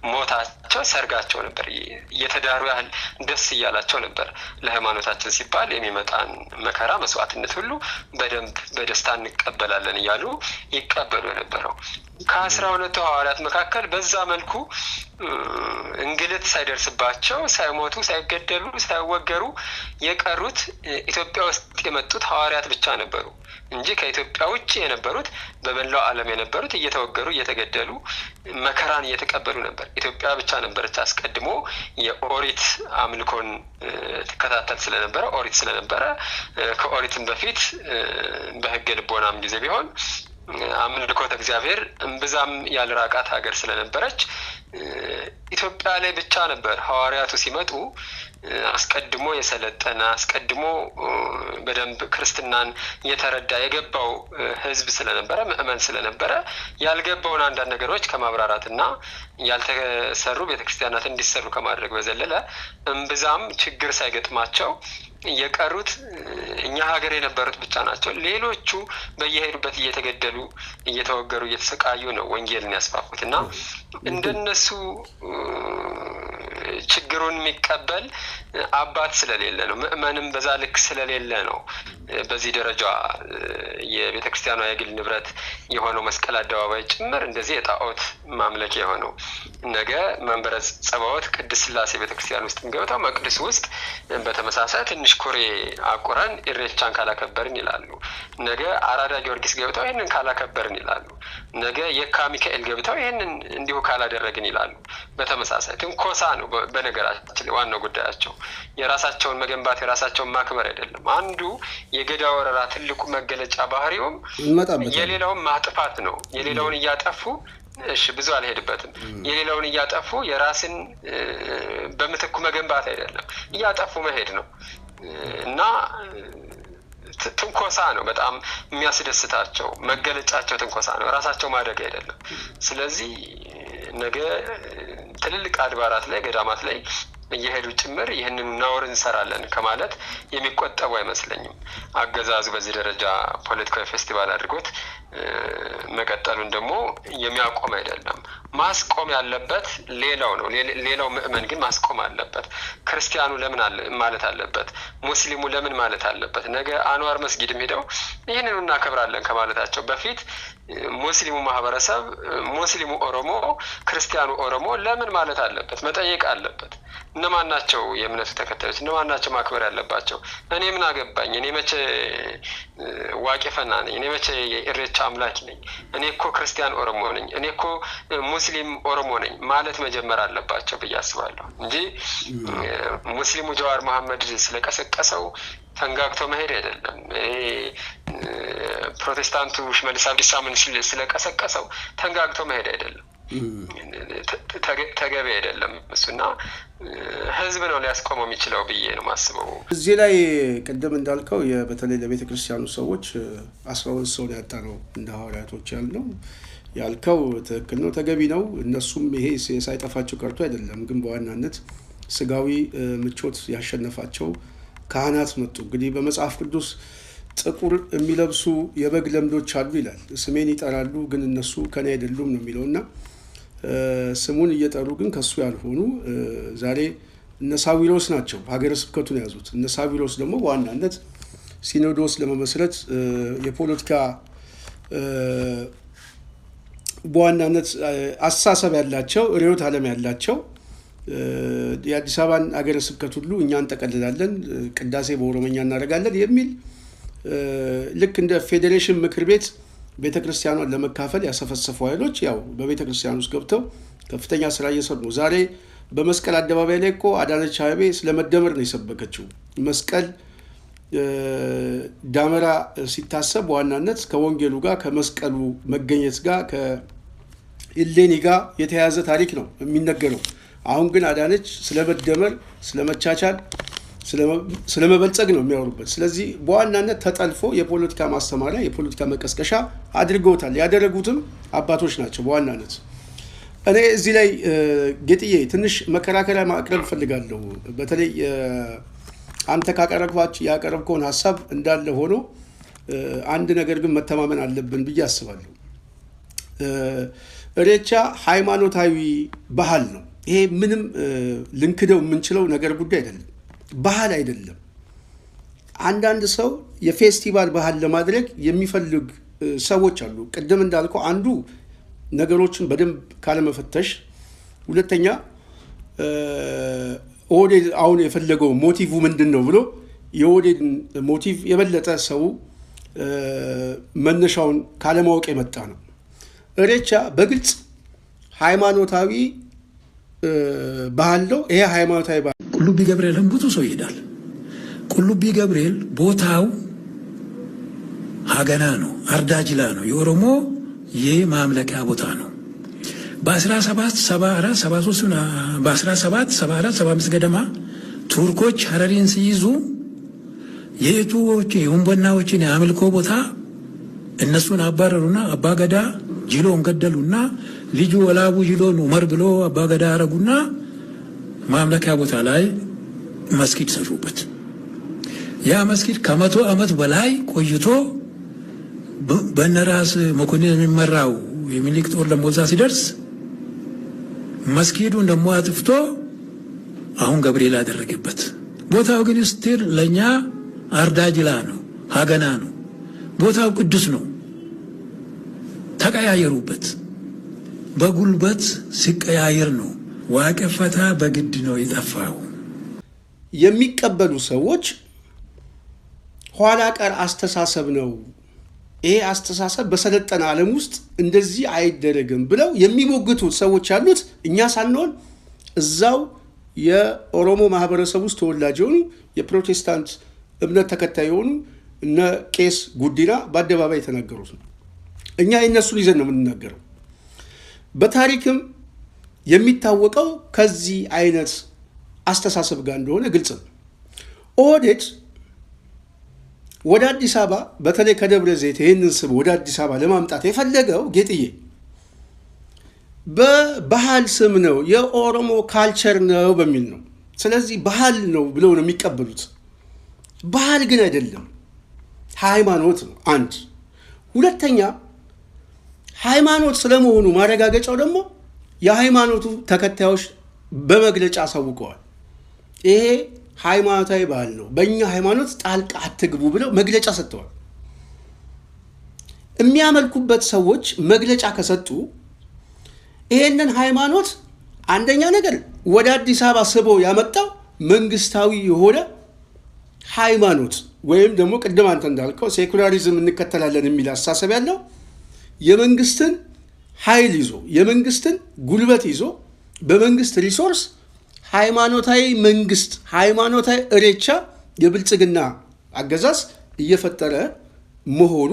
ሞታቸው ሰርጋቸው ነበር። እየተዳሩ ያህል ደስ እያላቸው ነበር። ለሃይማኖታችን ሲባል የሚመጣን መከራ መስዋዕትነት ሁሉ በደንብ በደስታ እንቀበላለን እያሉ ይቀበሉ የነበረው። ከ12ቱ ሐዋርያት መካከል በዛ መልኩ እንግልት ሳይደርስባቸው ሳይሞቱ ሳይገደሉ ሳይወገሩ የቀሩት ኢትዮጵያ ውስጥ የመጡት ሐዋርያት ብቻ ነበሩ እንጂ ከኢትዮጵያ ውጭ የነበሩት በመላው ዓለም የነበሩት እየተወገሩ እየተገደሉ መከራን እየተቀበሉ ነበር። ኢትዮጵያ ብቻ ነበረች አስቀድሞ የኦሪት አምልኮን ትከታተል ስለነበረ ኦሪት ስለነበረ ከኦሪትም በፊት በሕገ ልቦናም ጊዜ ቢሆን አምልኮተ እግዚአብሔር እምብዛም ያልራቃት ሀገር ስለነበረች ኢትዮጵያ ላይ ብቻ ነበር ሐዋርያቱ ሲመጡ አስቀድሞ የሰለጠነ አስቀድሞ በደንብ ክርስትናን የተረዳ የገባው ሕዝብ ስለነበረ ምእመን ስለነበረ ያልገባውን አንዳንድ ነገሮች ከማብራራትና ያልተሰሩ ቤተክርስቲያናት እንዲሰሩ ከማድረግ በዘለለ እምብዛም ችግር ሳይገጥማቸው የቀሩት እኛ ሀገር የነበሩት ብቻ ናቸው። ሌሎቹ በየሄዱበት እየተገደሉ እየተወገሩ እየተሰቃዩ ነው ወንጌልን ያስፋፉት እና እንደነሱ ችግሩን የሚቀበል አባት ስለሌለ ነው። ምእመንም በዛ ልክ ስለሌለ ነው። በዚህ ደረጃ የቤተ ክርስቲያኗ የግል ንብረት የሆነው መስቀል አደባባይ ጭምር እንደዚህ የጣዖት ማምለኪያ የሆነው ነገ መንበረ ጸባዖት ቅድስት ሥላሴ ቤተ ክርስቲያን ውስጥ ገብተው መቅደስ ውስጥ በተመሳሳይ ትንሽ ኩሬ አቁረን ኢሬቻን ካላከበርን ይላሉ። ነገ አራዳ ጊዮርጊስ ገብተው ይህንን ካላከበርን ይላሉ። ነገ የካ ሚካኤል ገብተው ይህንን እንዲሁ ካላደረግን ይላሉ። በተመሳሳይ ትንኮሳ ነው። በነገራችን ዋናው ጉዳያቸው የራሳቸውን መገንባት የራሳቸውን ማክበር አይደለም። አንዱ የገዳ ወረራ ትልቁ መገለጫ ባህሪውም የሌላውን ማጥፋት ነው። የሌላውን እያጠፉ ብዙ አልሄድበትም። የሌላውን እያጠፉ የራስን በምትኩ መገንባት አይደለም፣ እያጠፉ መሄድ ነው እና ትንኮሳ ነው። በጣም የሚያስደስታቸው መገለጫቸው ትንኮሳ ነው፣ ራሳቸው ማደግ አይደለም። ስለዚህ ነገ ትልልቅ አድባራት ላይ ገዳማት ላይ እየሄዱ ጭምር ይህንን ነውር እንሰራለን ከማለት የሚቆጠቡ አይመስለኝም። አገዛዙ በዚህ ደረጃ ፖለቲካዊ ፌስቲቫል አድርጎት መቀጠሉን ደግሞ የሚያቆም አይደለም። ማስቆም ያለበት ሌላው ነው። ሌላው ምእመን ግን ማስቆም አለበት። ክርስቲያኑ ለምን ማለት አለበት? ሙስሊሙ ለምን ማለት አለበት? ነገ አንዋር መስጊድም ሄደው ይህንን እናከብራለን ከማለታቸው በፊት ሙስሊሙ ማህበረሰብ፣ ሙስሊሙ ኦሮሞ፣ ክርስቲያኑ ኦሮሞ ለምን ማለት አለበት? መጠየቅ አለበት። እነማን ናቸው የእምነቱ ተከታዮች? እነማን ናቸው ማክበር ያለባቸው? እኔ ምን አገባኝ? እኔ መቼ ዋቄ ፈና ነኝ? እኔ መቼ የኢሬቻ አምላኪ ነኝ? እኔ እኮ ክርስቲያን ኦሮሞ ነኝ፣ እኔ እኮ ሙስሊም ኦሮሞ ነኝ ማለት መጀመር አለባቸው ብዬ አስባለሁ እንጂ ሙስሊሙ ጀዋር መሐመድ ስለቀሰቀሰው ተንጋግቶ መሄድ አይደለም። ፕሮቴስታንቱ ሽመልስ አብዲሳ ምን ስለቀሰቀሰው ተንጋግቶ መሄድ አይደለም። ተገቢ አይደለም እሱና ህዝብ ነው ሊያስቆመው የሚችለው ብዬ ነው ማስበው። እዚህ ላይ ቅድም እንዳልከው በተለይ ለቤተ ክርስቲያኑ ሰዎች 12 ሰው ያጣ ነው እንደ ሐዋርያቶች ያልከው ትክክል ነው፣ ተገቢ ነው። እነሱም ይሄ ሳይጠፋቸው ቀርቶ አይደለም፣ ግን በዋናነት ስጋዊ ምቾት ያሸነፋቸው ካህናት መጡ። እንግዲህ በመጽሐፍ ቅዱስ ጥቁር የሚለብሱ የበግ ለምዶች አሉ ይላል። ስሜን ይጠራሉ ግን እነሱ ከኔ አይደሉም ነው የሚለውና ስሙን እየጠሩ ግን ከሱ ያልሆኑ ዛሬ እነ ሳዊሮስ ናቸው ሀገረ ስብከቱን ያዙት። እነ ሳዊሮስ ደግሞ በዋናነት ሲኖዶስ ለመመስረት የፖለቲካ በዋናነት አስተሳሰብ ያላቸው ርዕዮተ ዓለም ያላቸው የአዲስ አበባን ሀገረ ስብከት ሁሉ እኛ እንጠቀልላለን፣ ቅዳሴ በኦሮመኛ እናደርጋለን የሚል ልክ እንደ ፌዴሬሽን ምክር ቤት ቤተክርስቲያኗን ለመካፈል ያሰፈሰፉ ኃይሎች ያው በቤተክርስቲያን ውስጥ ገብተው ከፍተኛ ስራ እየሰሩ ነው። ዛሬ በመስቀል አደባባይ ላይ እኮ አዳነች አቤቤ ስለመደመር ነው የሰበከችው። መስቀል ዳመራ ሲታሰብ በዋናነት ከወንጌሉ ጋር ከመስቀሉ መገኘት ጋር ከኢሌኒ ጋር የተያያዘ ታሪክ ነው የሚነገረው። አሁን ግን አዳነች ስለመደመር፣ ስለመቻቻል፣ ስለመበልጸግ ነው የሚያወሩበት። ስለዚህ በዋናነት ተጠልፎ የፖለቲካ ማስተማሪያ የፖለቲካ መቀስቀሻ አድርገውታል። ያደረጉትም አባቶች ናቸው በዋናነት። እኔ እዚህ ላይ ጌጥዬ ትንሽ መከራከሪያ ማቅረብ እፈልጋለሁ። በተለይ አንተ ያቀረብከውን ሀሳብ እንዳለ ሆኖ አንድ ነገር ግን መተማመን አለብን ብዬ አስባለሁ። ኢሬቻ ሃይማኖታዊ ባህል ነው። ይሄ ምንም ልንክደው የምንችለው ነገር ጉዳይ አይደለም። ባህል አይደለም። አንዳንድ ሰው የፌስቲቫል ባህል ለማድረግ የሚፈልግ ሰዎች አሉ። ቅድም እንዳልከው አንዱ ነገሮችን በደንብ ካለመፈተሽ፣ ሁለተኛ ኦህዴድ አሁን የፈለገው ሞቲቭ ምንድን ነው ብሎ የኦህዴድን ሞቲቭ የበለጠ ሰው መነሻውን ካለማወቅ የመጣ ነው። ኢሬቻ በግልጽ ሃይማኖታዊ ባህል ነው። ይሄ ሃይማኖታዊ ባህል ቁልቢ ገብርኤልን ብዙ ሰው ይሄዳል። ቁልቢ ገብርኤል ቦታው ሀገና ነው፣ አርዳጅላ ነው። የኦሮሞ የማምለኪያ ቦታ ነው። በ1774 ገደማ ቱርኮች ሀረሪን ሲይዙ የሁንበናዎችን የአምልኮ ቦታ እነሱን አባረሩና አባገዳ ጅሎን ገደሉና ልጁ ወላቡ ጅሎን ዑመር ብሎ አባገዳ አረጉና ማምለኪያ ቦታ ላይ መስጊድ ሰሩበት። ያ መስጊድ ከ100 ዓመት በላይ ቆይቶ በነራስ መኮንን የሚመራው የሚኒሊክ ጦር ለሞዛ ሲደርስ መስጊዱን ደግሞ አጥፍቶ አሁን ገብርኤል ያደረገበት። ቦታው ግን ስቲል ለኛ አርዳጅላ ነው፣ ሀገና ነው። ቦታው ቅዱስ ነው። ተቀያየሩበት። በጉልበት ሲቀያየር ነው ዋቀፈታ በግድ ነው የጠፋው። የሚቀበሉ ሰዎች ኋላ ቀር አስተሳሰብ ነው፣ ይሄ አስተሳሰብ በሰለጠነ ዓለም ውስጥ እንደዚህ አይደረግም ብለው የሚሞግቱት ሰዎች ያሉት እኛ ሳንሆን እዛው የኦሮሞ ማህበረሰብ ውስጥ ተወላጅ የሆኑ የፕሮቴስታንት እምነት ተከታይ የሆኑ እነ ቄስ ጉዲና በአደባባይ የተናገሩት ነው። እኛ የእነሱን ይዘን ነው የምንናገረው። በታሪክም የሚታወቀው ከዚህ አይነት አስተሳሰብ ጋር እንደሆነ ግልጽ ነው። ኦህዴድ ወደ አዲስ አበባ በተለይ ከደብረ ዘይት ይህንን ስብ ወደ አዲስ አበባ ለማምጣት የፈለገው ጌጥዬ በባህል ስም ነው፣ የኦሮሞ ካልቸር ነው በሚል ነው። ስለዚህ ባህል ነው ብለው ነው የሚቀበሉት። ባህል ግን አይደለም፣ ሃይማኖት ነው። አንድ ሁለተኛ ሃይማኖት ስለመሆኑ ማረጋገጫው ደግሞ የሃይማኖቱ ተከታዮች በመግለጫ አሳውቀዋል። ይሄ ሃይማኖታዊ ባህል ነው፣ በእኛ ሃይማኖት ጣልቃ አትግቡ ብለው መግለጫ ሰጥተዋል። የሚያመልኩበት ሰዎች መግለጫ ከሰጡ ይሄንን ሃይማኖት አንደኛ ነገር ወደ አዲስ አበባ ስቦ ያመጣው መንግስታዊ የሆነ ሃይማኖት ወይም ደግሞ ቅድም አንተ እንዳልከው ሴኩላሪዝም እንከተላለን የሚል አስተሳሰብ ያለው የመንግስትን ኃይል ይዞ የመንግስትን ጉልበት ይዞ በመንግስት ሪሶርስ ሃይማኖታዊ መንግስት ሃይማኖታዊ ኢሬቻ የብልጽግና አገዛዝ እየፈጠረ መሆኑ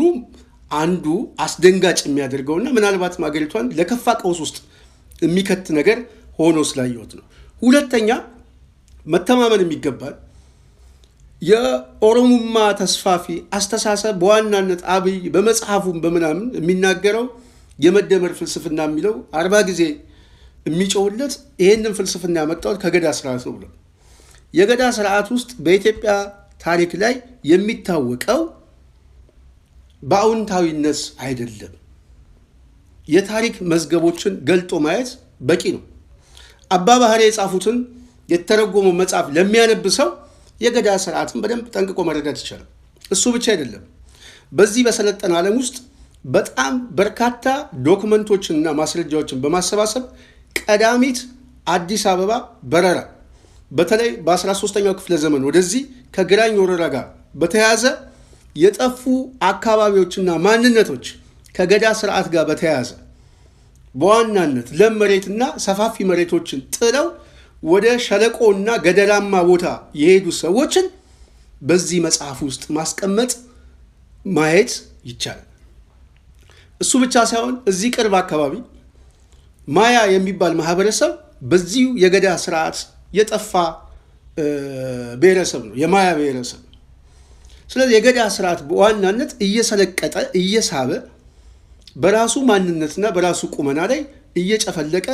አንዱ አስደንጋጭ የሚያደርገውና ምናልባት ሀገሪቷን ለከፋ ቀውስ ውስጥ የሚከት ነገር ሆኖ ስላየሁት ነው። ሁለተኛ መተማመን የሚገባል የኦሮሞማ ተስፋፊ አስተሳሰብ በዋናነት አብይ በመጽሐፉም በምናምን የሚናገረው የመደመር ፍልስፍና የሚለው 40 ጊዜ የሚጮውለት ይህንን ፍልስፍና ያመጣው ከገዳ ስርዓት ነው ብሎ የገዳ ስርዓት ውስጥ በኢትዮጵያ ታሪክ ላይ የሚታወቀው በአዎንታዊነት አይደለም። የታሪክ መዝገቦችን ገልጦ ማየት በቂ ነው። አባ ባህሪ የጻፉትን የተረጎመው መጽሐፍ ለሚያነብ ሰው የገዳ ስርዓትን በደንብ ጠንቅቆ መረዳት ይቻላል። እሱ ብቻ አይደለም። በዚህ በሰለጠነ ዓለም ውስጥ በጣም በርካታ ዶክመንቶችንና ማስረጃዎችን በማሰባሰብ ቀዳሚት አዲስ አበባ በረራ በተለይ በ13ኛው ክፍለ ዘመን ወደዚህ ከግራኝ ወረራ ጋር በተያያዘ የጠፉ አካባቢዎችና ማንነቶች ከገዳ ስርዓት ጋር በተያያዘ በዋናነት ለም መሬትና ሰፋፊ መሬቶችን ጥለው ወደ ሸለቆና ገደላማ ቦታ የሄዱ ሰዎችን በዚህ መጽሐፍ ውስጥ ማስቀመጥ ማየት ይቻላል። እሱ ብቻ ሳይሆን እዚህ ቅርብ አካባቢ ማያ የሚባል ማህበረሰብ በዚሁ የገዳ ስርዓት የጠፋ ብሔረሰብ ነው፣ የማያ ብሔረሰብ። ስለዚህ የገዳ ስርዓት በዋናነት እየሰለቀጠ እየሳበ በራሱ ማንነትና በራሱ ቁመና ላይ እየጨፈለቀ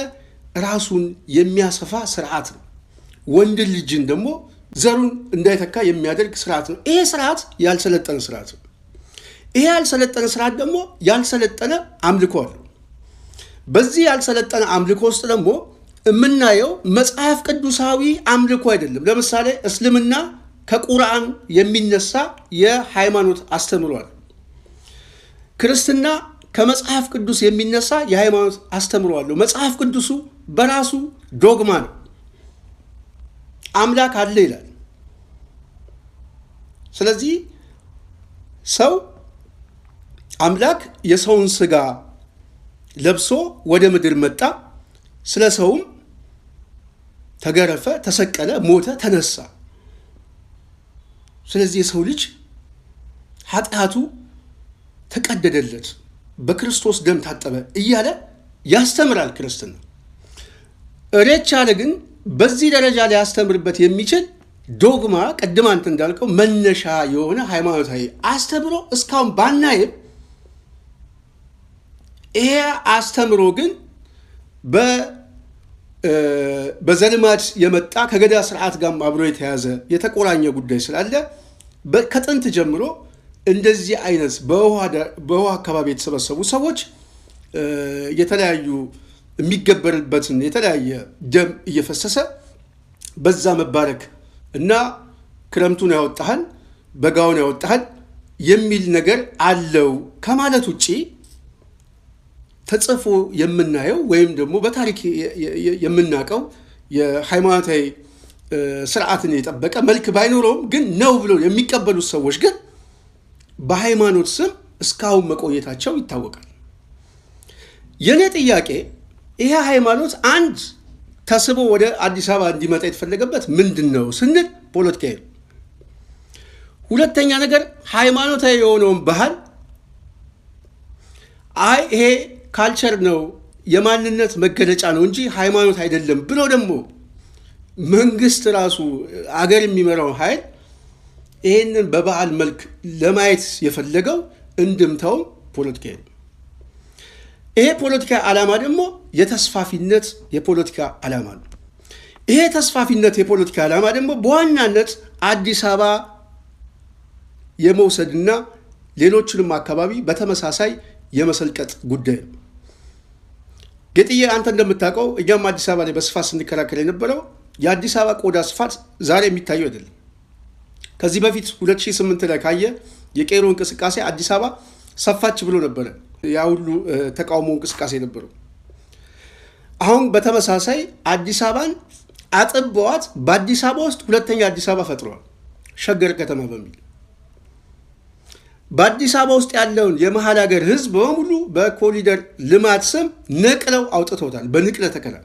ራሱን የሚያሰፋ ስርዓት ነው። ወንድ ልጅን ደግሞ ዘሩን እንዳይተካ የሚያደርግ ስርዓት ነው። ይሄ ስርዓት ያልሰለጠነ ስርዓት ነው። ይሄ ያልሰለጠነ ስርዓት ደግሞ ያልሰለጠነ አምልኮ አለው። በዚህ ያልሰለጠነ አምልኮ ውስጥ ደግሞ የምናየው መጽሐፍ ቅዱሳዊ አምልኮ አይደለም። ለምሳሌ እስልምና ከቁርአን የሚነሳ የሃይማኖት አስተምሯል። ክርስትና ከመጽሐፍ ቅዱስ የሚነሳ የሃይማኖት አስተምሮ አለው። መጽሐፍ ቅዱሱ በራሱ ዶግማ ነው። አምላክ አለ ይላል። ስለዚህ ሰው አምላክ የሰውን ስጋ ለብሶ ወደ ምድር መጣ፣ ስለ ሰውም ተገረፈ፣ ተሰቀለ፣ ሞተ፣ ተነሳ። ስለዚህ የሰው ልጅ ኃጢአቱ ተቀደደለት፣ በክርስቶስ ደም ታጠበ እያለ ያስተምራል ክርስትና። እሬቻ ግን በዚህ ደረጃ ሊያስተምርበት የሚችል ዶግማ፣ ቅድም አንተ እንዳልከው መነሻ የሆነ ሃይማኖታዊ አስተምሮ እስካሁን ባናይም፣ ይሄ አስተምሮ ግን በዘልማድ የመጣ ከገዳ ስርዓት ጋር አብሮ የተያዘ የተቆራኘ ጉዳይ ስላለ ከጥንት ጀምሮ እንደዚህ አይነት በውሃ አካባቢ የተሰበሰቡ ሰዎች የተለያዩ የሚገበርበትን የተለያየ ደም እየፈሰሰ በዛ መባረክ እና ክረምቱን ያወጣሃል በጋውን ያወጣሃል የሚል ነገር አለው ከማለት ውጪ ተጽፎ የምናየው ወይም ደግሞ በታሪክ የምናውቀው የሃይማኖታዊ ስርዓትን የጠበቀ መልክ ባይኖረውም ግን ነው ብለው የሚቀበሉት ሰዎች ግን በሃይማኖት ስም እስካሁን መቆየታቸው ይታወቃል። የኔ ጥያቄ ይሄ ሃይማኖት አንድ ተስቦ ወደ አዲስ አበባ እንዲመጣ የተፈለገበት ምንድን ነው ስንል ፖለቲካዊ ነው። ሁለተኛ ነገር ሃይማኖታዊ የሆነውን ባህል ይሄ ካልቸር ነው የማንነት መገለጫ ነው እንጂ ሃይማኖት አይደለም ብሎ ደግሞ መንግስት ራሱ አገር የሚመራው ኃይል ይሄንን በባህል መልክ ለማየት የፈለገው እንድምታው ፖለቲካዊ ነው። ይሄ ፖለቲካ ዓላማ ደግሞ የተስፋፊነት የፖለቲካ ዓላማ ነው። ይሄ ተስፋፊነት የፖለቲካ ዓላማ ደግሞ በዋናነት አዲስ አበባ የመውሰድና ሌሎችንም አካባቢ በተመሳሳይ የመሰልቀጥ ጉዳይ ነው። ጌጥዬ አንተ እንደምታውቀው እኛም አዲስ አበባ ላይ በስፋት ስንከራከር የነበረው የአዲስ አበባ ቆዳ ስፋት ዛሬ የሚታየው አይደለም። ከዚህ በፊት 2008 ላይ ካየ የቄሮ እንቅስቃሴ አዲስ አበባ ሰፋች ብሎ ነበረ። ያ ሁሉ ተቃውሞ እንቅስቃሴ ነበረው። አሁን በተመሳሳይ አዲስ አበባን አጥበዋት በአዲስ አበባ ውስጥ ሁለተኛ አዲስ አበባ ፈጥረዋል፣ ሸገር ከተማ በሚል በአዲስ አበባ ውስጥ ያለውን የመሀል ሀገር ህዝብ በሙሉ በኮሪደር ልማት ስም ነቅለው አውጥተውታል። በንቅለ ተከላ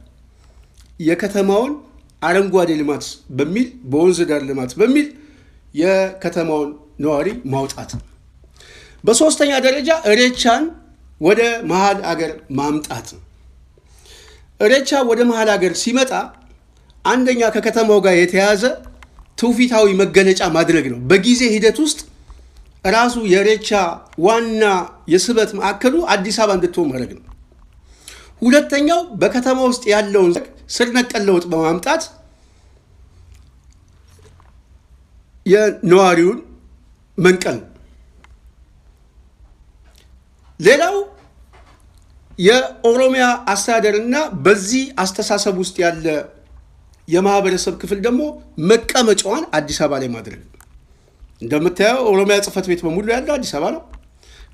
የከተማውን አረንጓዴ ልማት በሚል በወንዝ ዳር ልማት በሚል የከተማውን ነዋሪ ማውጣት። በሶስተኛ ደረጃ እሬቻን ወደ መሀል ሀገር ማምጣት። እሬቻ ወደ መሀል ሀገር ሲመጣ አንደኛ ከከተማው ጋር የተያዘ ትውፊታዊ መገለጫ ማድረግ ነው። በጊዜ ሂደት ውስጥ ራሱ የእሬቻ ዋና የስበት ማዕከሉ አዲስ አበባ እንድትሆን ማድረግ ነው። ሁለተኛው በከተማ ውስጥ ያለውን ስር ነቀል ለውጥ በማምጣት የነዋሪውን መንቀል ነው። ሌላው የኦሮሚያ አስተዳደርና በዚህ አስተሳሰብ ውስጥ ያለ የማህበረሰብ ክፍል ደግሞ መቀመጫዋን አዲስ አበባ ላይ ማድረግ ነው። እንደምታየው ኦሮሚያ ጽሕፈት ቤት በሙሉ ያለው አዲስ አበባ ነው።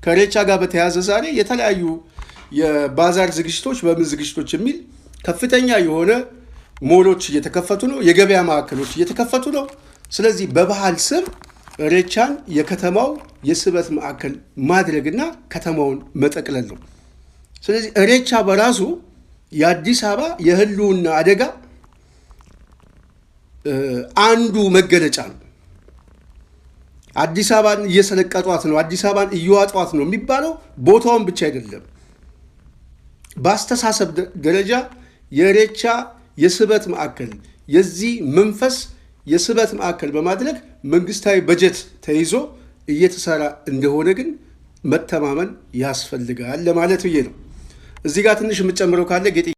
ከኢሬቻ ጋር በተያያዘ ዛሬ የተለያዩ የባዛር ዝግጅቶች በምን ዝግጅቶች የሚል ከፍተኛ የሆነ ሞሎች እየተከፈቱ ነው። የገበያ ማዕከሎች እየተከፈቱ ነው። ስለዚህ በባህል ስም ኢሬቻን የከተማው የስበት ማዕከል ማድረግና ከተማውን መጠቅለል ነው። ስለዚህ ኢሬቻ በራሱ የአዲስ አበባ የህልውና አደጋ አንዱ መገለጫ ነው። አዲስ አበባን እየሰለቀጧት ነው፣ አዲስ አበባን እየዋጧት ነው የሚባለው ቦታውን ብቻ አይደለም። በአስተሳሰብ ደረጃ የኢሬቻ የስበት ማዕከል የዚህ መንፈስ የስበት ማዕከል በማድረግ መንግስታዊ በጀት ተይዞ እየተሰራ እንደሆነ ግን መተማመን ያስፈልጋል ለማለት ብዬ ነው። እዚህ ጋር ትንሽ የምጨምረው ካለ ጌጤ